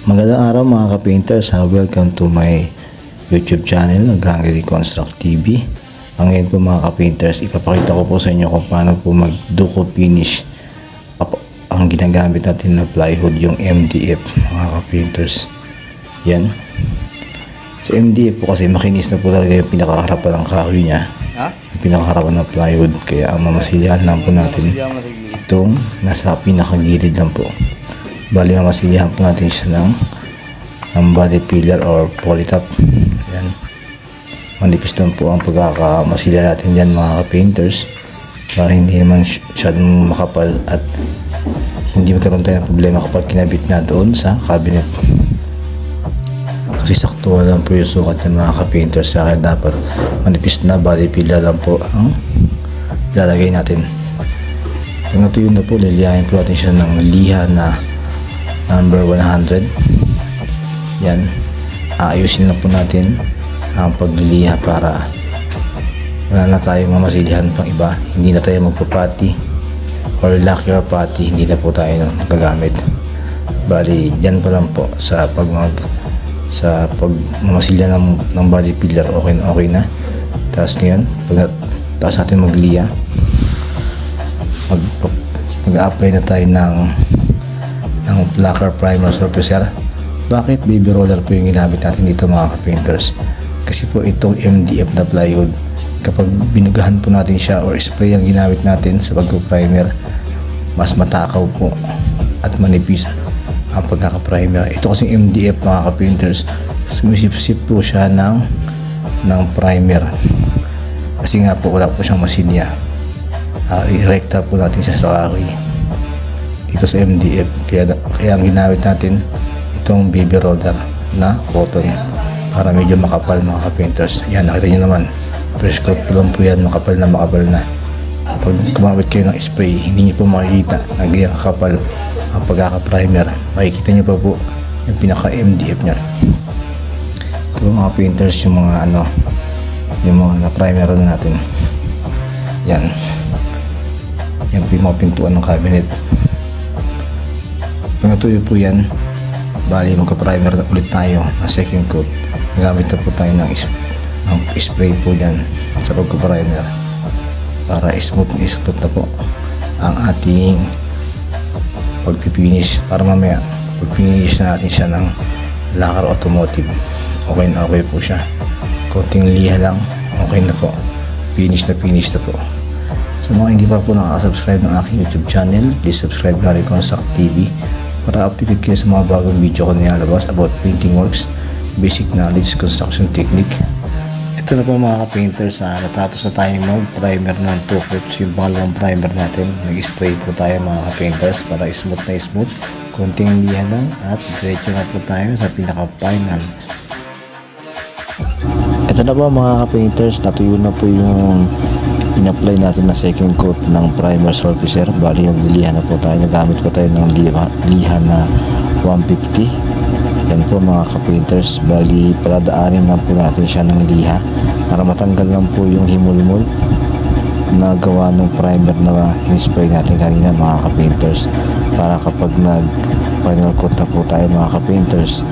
Magandang araw mga ka-painters, welcome to my YouTube channel, Agrangeli Construct TV. Ngayon po mga ka-painters, ipapakita ko po sa inyo kung paano po mag-duco finish ang ginagamit natin na plywood, yung MDF mga ka-painters. Yan. Sa MDF po kasi makinis na po talaga yung pinakaharapan ng kahoy niya, yung pinakaharapan ng plywood, kaya ang mamasilyahan lang po natin itong nasa pinakagilid lang po. Bali mamasilihan po natin siya ng body pillar or polytop. Yan. Manipis lang po ang pagkakamasilya natin dyan mga ka-painters, para hindi naman masyadong makapal at hindi magkaroon tayo ng problema kapag kinabit na doon sa cabinet. Kasi sakto lang po yung sukat ng mga ka-painters, kaya dapat manipis na body pillar lang po ang lalagay natin. Pag natuyo na po, lilihain po natin siya ng liha na number 100. Yan, aayusin na po natin ang pagliliha para wala na tayong mamasilihan pang iba, hindi na tayo magpapati or lacquer pati, hindi na po tayo gagamit. Bali dyan pa lang po sa pagmamasilya ng body pillar, okay na. Tapos ngayon, tapos natin magliha, mag-apply na tayo ng lacquer primer surfacer. Bakit baby roller po yung ginamit natin dito mga ka-painters? Kasi po itong MDF na plywood, kapag binugahan po natin siya or spray ang ginamit natin sa pagpo-primer, mas matakaw po at manipis ang pagkaka-primer. Ito kasi MDF mga ka-painters, sumisip-sip po siya ng primer kasi nga po wala po siyang masilya. I-recta po natin siya sa kahoy dito sa MDF, kaya ang ginamit natin itong baby roller na cotton para medyo makapal mga ka-painters. Yan, nakita nyo naman, fresh coat po lang po yan, makapal na. Pag kumamit kayo ng spray, hindi nyo po makikita na ganyan kakapal ang pagkaka-primer. Makikita nyo pa po yung pinaka-MDF nya. Ito mga painters, yung mga na-primer na natin. Yan po yung mga pintuan ng cabinet. Pag natuyo po yan, bali magka-primer na ulit tayo na second coat. Nagamit na po tayo ng spray po dyan sa pagka-primer para smooth na po ang ating pag-finish, para mamaya pag-finish na natin siya ng lacquer automotive, okay po siya. Konting liha lang, okay na po, finish na po. Sa mga hindi pa po nakaka-subscribe ng aking YouTube channel, please subscribe Agrangeli Construct TV para updated kayo sa mga bagong video ko na nilalabas about painting works, basic knowledge, construction technique. Ito na po mga ka-painters, natapos na tayong mag-primer ng 2 coats, yung pangalawang primer natin. Nag-spray po tayo mga ka-painters para smooth na smooth, konting liha lang, at diretso na po tayo sa pinaka-final. Ito na po mga ka-painters, natuyo na po yung in-apply natin na second coat ng primer surfacer. Bali yung liliha na po tayo, nagamit po tayo ng liha na 150. Yan po mga ka-painters, bali paladaanin lang po natin siya ng liha para matanggal lang po yung himulmul na gawa ng primer na in-spray natin kanina mga ka-painters, para kapag nag-final coat na po tayo mga ka-painters,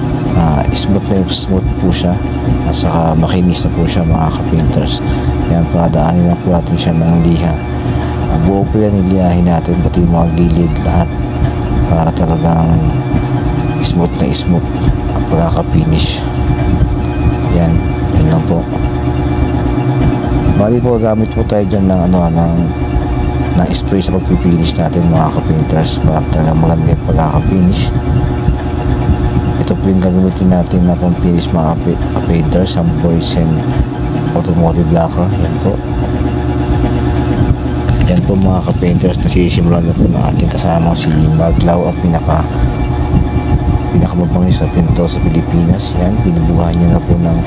smooth po siya at saka makinis na po siya mga ka-painters. Yan, paladaanin lang po natin siya ng liha. Buo po yan, ilihahin natin pati yung mga gilid lahat para talagang smooth ang pagkaka-finish. Yan lang po. Bali po gamit po tayo dyan ng spray sa pag-finish natin mga ka-painters para talagang maganda yung pagkaka-finish. Ito po yung gagamitin natin na pang-finish mga ka-painters, ang Boysen automotive lacquer. Yan po mga ka-painters, nasisimulan na po ng ating kasama si Mark Lau, ang pinakamabangis sa pinto sa Pilipinas. Yan, binubuhay niya na po ng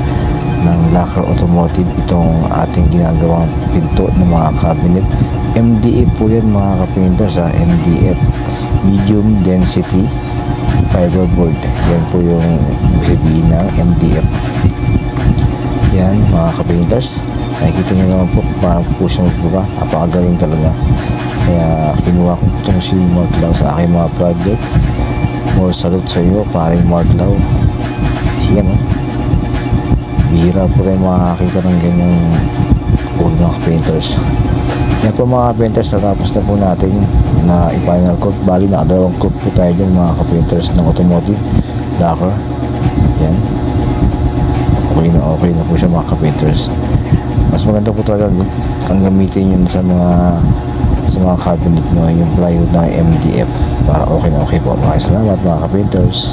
lacquer automotive itong ating ginagawang pinto ng mga cabinet. MDF po yan mga ka-painters, MDF, medium density fiberboard. Yan po yung sabihin ng MDF. Yan mga ka-painters, nakikita niyo naman po paano po siya magbuka, napakagaling talaga. Kaya kinuha ko itong si Mark Lau sa aking mga project More salute sa iyo, paring Martlaw. Yan o. Bihira po tayo makakakita ng ganyang uri ng painters. Yan po mga painters, natapos na po natin na i-final coat. Bali, nakadalawang coat po tayo dyan mga painters ng automotive lacquer. Yan. Okay na po siya mga painters. Mas maganda po talaga ang gamitin yun sa mga cabinet nyo, yung plywood na MDF para okay na okay po. Maraming salamat mga painters.